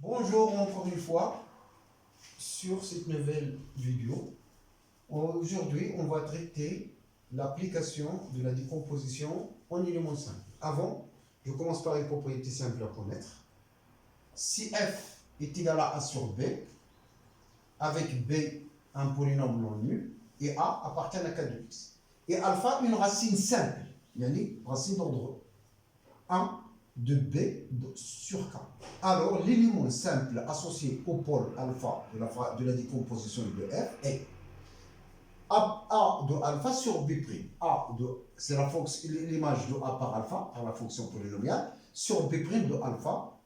Bonjour encore une fois sur cette nouvelle vidéo. Aujourd'hui, on va traiter l'application de la décomposition en éléments simples. Avant, je commence par une propriété simple à connaître. Si f est égal à a sur b, avec b un polynôme non nul, et a appartient à k de x. Et alpha, une racine simple, yani racine d'ordre 1 de b sur k. Alors, l'élément simple associé au pôle alpha de la décomposition de f est a de alpha sur b'. C'est l'image de a par alpha, par la fonction polynomiale, sur b' de alpha,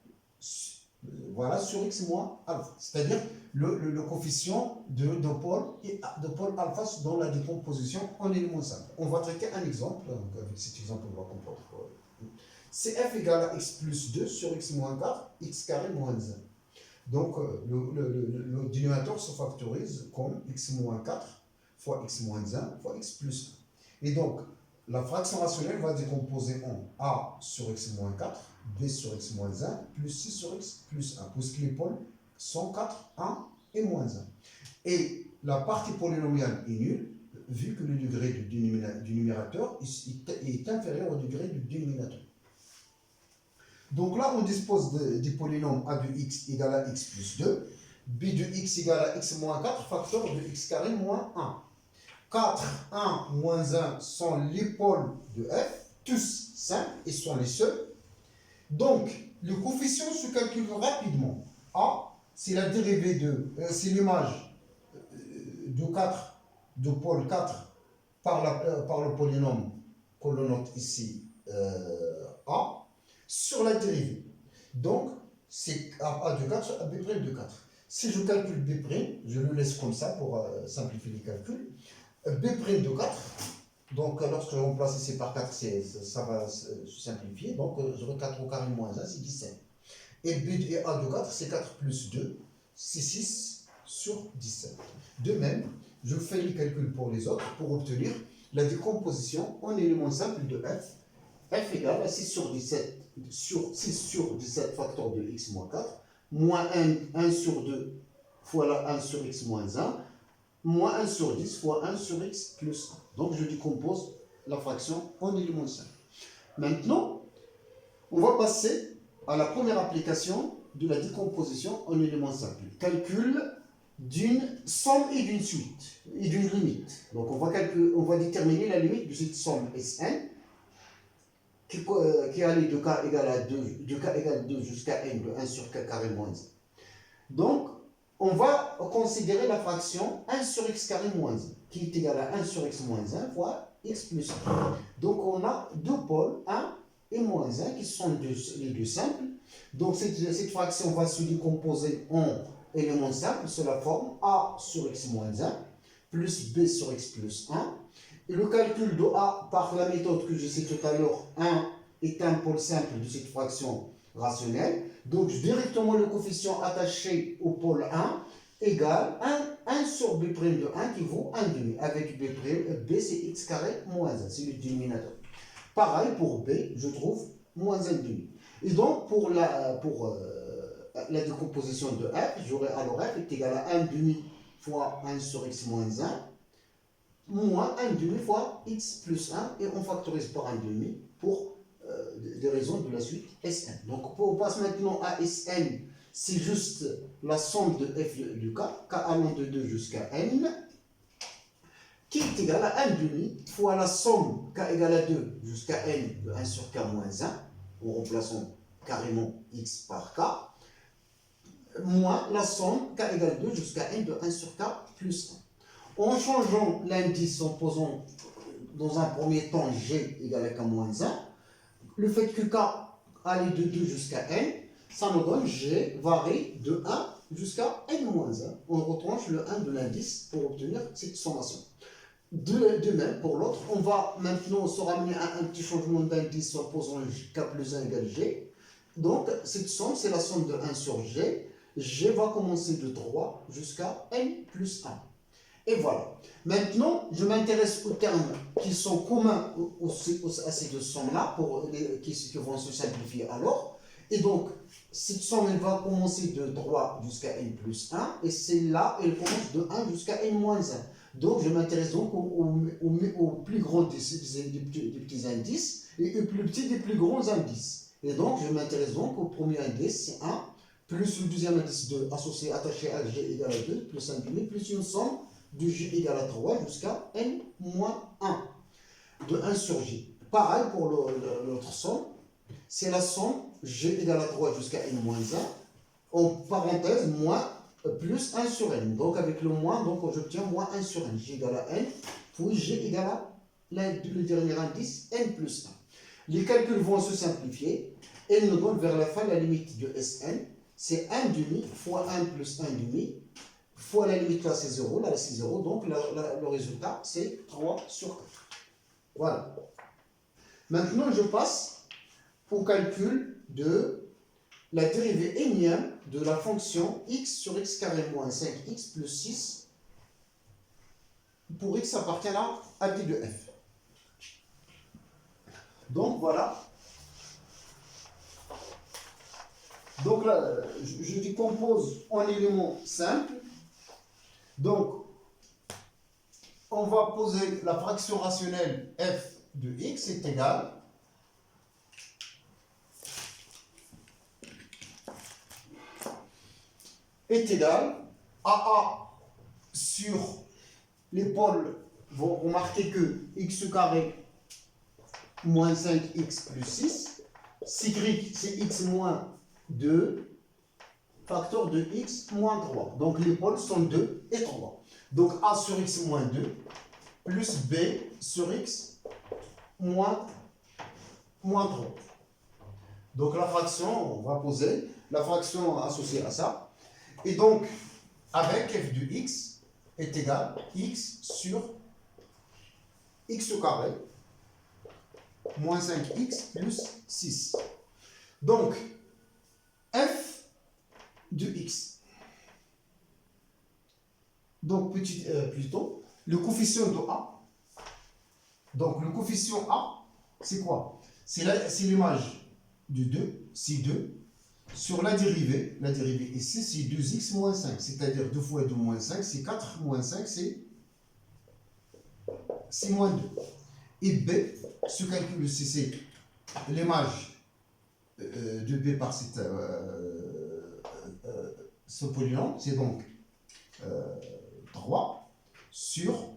voilà, sur x moins alpha. C'est-à-dire le coefficient de pôle alpha dans la décomposition en éléments simples. On va traiter un exemple. Donc, avec cet exemple, on va comprendre. C'est f égale à x plus 2 sur x moins 4, x carré moins 1. Donc, le dénominateur se factorise comme x moins 4 fois x moins 1 fois x plus 1. Et donc, la fraction rationnelle va décomposer en a sur x moins 4, b sur x moins 1, plus c sur x plus 1, puisque les pôles sont 4, 1 et moins 1. Et la partie polynomiale est nulle, vu que le degré du numérateur est inférieur au degré du dénominateur. Donc là, on dispose des polynômes a de x égale à x plus 2, b de x égale à x moins 4, facteur de x carré moins 1. 4, 1, moins 1 sont les pôles de f, tous simples et sont les seuls. Donc, le coefficient se calcule rapidement. A, c'est la dérivée de, c'est l'image de 4, de pôle 4 par le polynôme qu'on note ici, A, sur la dérivée. Donc, c'est a de 4 sur b' de 4. Si je calcule b', je le laisse comme ça pour simplifier les calculs. B' de 4, donc lorsque je remplace ici par 4, ça va se simplifier. Donc, j'aurai 4 au carré moins 1, c'est 17. Et B et A de 4, c'est 4 plus 2, c'est 6 sur 17. De même, je fais les calculs pour les autres pour obtenir la décomposition en éléments simples de f. F égale à 6 sur 17 facteur de x moins 4, moins 1 sur 2 fois la 1 sur x moins 1, moins 1 sur 10 fois 1 sur x plus 1. Donc, je décompose la fraction en éléments simples. Maintenant, on va passer à la première application de la décomposition en éléments simples. Calcul d'une somme et d'une suite, et d'une limite. Donc, on va déterminer la limite de cette somme Sn, qui allait de k égale à 2, de k égale 2 jusqu'à n de 1 sur k carré moins 1. Donc, on va considérer la fraction 1 sur x carré moins 1, qui est égale à 1 sur x moins 1 fois x plus 1. Donc, on a deux pôles, 1 et moins 1, qui sont les deux simples. Donc, cette fraction va se décomposer en éléments simples sous la forme a sur x moins 1 plus b sur x plus 1. Et le calcul de a par la méthode que je sais tout à l'heure, 1 est un pôle simple de cette fraction rationnelle. Donc, directement le coefficient attaché au pôle 1 égale 1 sur b' de 1 qui vaut 1 demi. Avec b c'est x carré moins 1, c'est le dénominateur. Pareil pour b, je trouve moins 1 demi. Et donc, pour la décomposition de f, j'aurai alors f est égal à 1 demi fois 1 sur x moins 1, moins 1 demi fois x plus 1, et on factorise par 1 demi pour des raisons de la suite Sn. Donc, on passe maintenant à Sn, c'est juste la somme de f du k allant de 2 jusqu'à n, qui est égale à 1 demi fois la somme k égale à 2 jusqu'à n de 1 sur k moins 1, en remplaçant carrément x par k, moins la somme k égale 2 jusqu'à n de 1 sur k plus 1. En changeant l'indice, en posant dans un premier temps g égale à k moins 1, le fait que k allait de 2 jusqu'à n, ça nous donne g varie de 1 jusqu'à n moins 1. On retranche le 1 de l'indice pour obtenir cette sommation. De même, pour l'autre, on va maintenant se ramener à un petit changement d'indice en posant k plus 1 égale g. Donc, cette somme, c'est la somme de 1 sur g. G va commencer de 3 jusqu'à n plus 1. Et voilà. Maintenant, je m'intéresse aux termes qui sont communs à ces deux sommes-là, qui vont se simplifier alors. Et donc, cette somme, elle va commencer de 3 jusqu'à n plus 1, et celle-là, elle commence de 1 jusqu'à n moins 1. Donc, je m'intéresse donc au plus gros des petits indices et au plus petit des plus grands indices. Et donc, je m'intéresse donc au premier indice, c'est 1, plus le deuxième indice 2, associé, attaché à g égale à 2, plus 1 demi, plus une somme de g égale à 3 jusqu'à n moins 1, de 1 sur j. Pareil pour l'autre somme, c'est la somme g égale à 3 jusqu'à n moins 1, en parenthèse, moins plus 1 sur n. Donc avec le moins, donc j'obtiens moins 1 sur n. G égale à n, puis g égale à le dernier indice, n plus 1. Les calculs vont se simplifier et nous donnent vers la fin la limite de Sn. C'est 1 demi fois 1 plus 1 demi fois la limite là c'est 0, là c'est 0. Donc le résultat c'est 3 sur 4. Voilà. Maintenant je passe au calcul de la dérivée énième de la fonction x sur x carré moins 5x plus 6 pour x appartenant à t de f. Donc voilà. Donc là, je décompose en éléments simples. Donc, on va poser la fraction rationnelle f de x est égale à a sur l'épaule, vous remarquez que x carré moins 5x plus 6, y c'est x moins 2, facteur de x moins 3. Donc les pôles sont 2 et 3. Donc a sur x moins 2 plus b sur x moins 3. Donc la fraction, on va poser la fraction associée à ça. Et donc, avec f de x est égal à x sur x au carré moins 5x plus 6. Donc, f de x. Donc, plutôt, le coefficient de a. Donc, le coefficient a, c'est quoi? C'est l'image de 2, c'est 2, sur la dérivée ici, c'est 2x moins 5, c'est-à-dire 2 fois 2 moins 5, c'est 4 moins 5, c'est moins 2. Et b, ce calcul ici, c'est l'image de b par ce polynôme, c'est donc 3 sur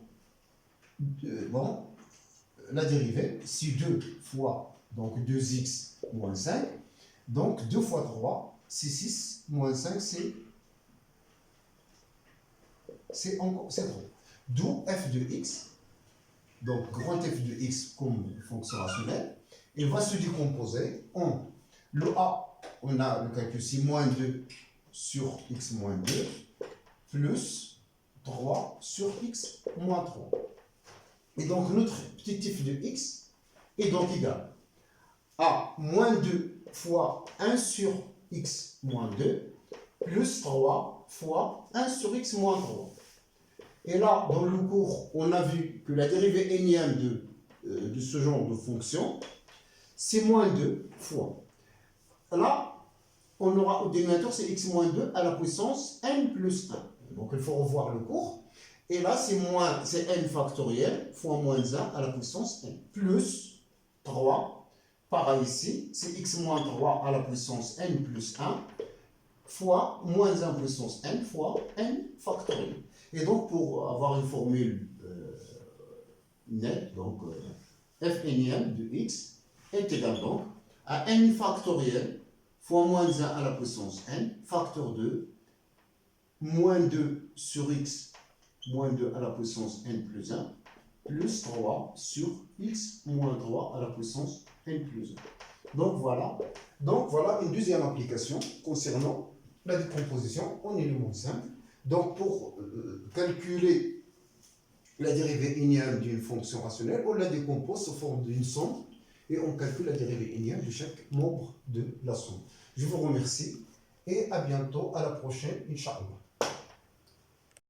la dérivée, c'est 2 fois donc 2x moins 5, donc 2 fois 3, c'est 6 moins 5, c'est 3. D'où f de x, donc grand f de x comme fonction rationnelle, il va se décomposer en le a, on a le calcul, c'est moins 2 sur x moins 2, plus 3 sur x moins 3. Et donc notre petit f de x est donc égal à moins 2 fois 1 sur x moins 2, plus 3 fois 1 sur x moins 3. Et là, dans le cours, on a vu que la dérivée énième de ce genre de fonction, c'est moins 2 fois. Là, on aura au dénominateur, c'est x moins 2 à la puissance n plus 1. Donc, il faut revoir le cours. Et là, c'est n factoriel fois moins 1 à la puissance n. Plus 3. Pareil ici, c'est x moins 3 à la puissance n plus 1 fois moins 1 puissance n fois n factoriel. Et donc, pour avoir une formule nette, donc f énième de x est égal donc à n factoriel fois moins 1 à la puissance n, facteur 2, moins 2 sur x, moins 2 à la puissance n plus 1, plus 3 sur x moins 3 à la puissance n plus 1. Donc voilà une deuxième application concernant la décomposition en éléments simples. Donc pour calculer la dérivée énième d'une fonction rationnelle, on la décompose sous forme d'une somme et on calcule la dérivée énième de chaque membre de la somme. Je vous remercie et à bientôt, à la prochaine, Inch'Allah.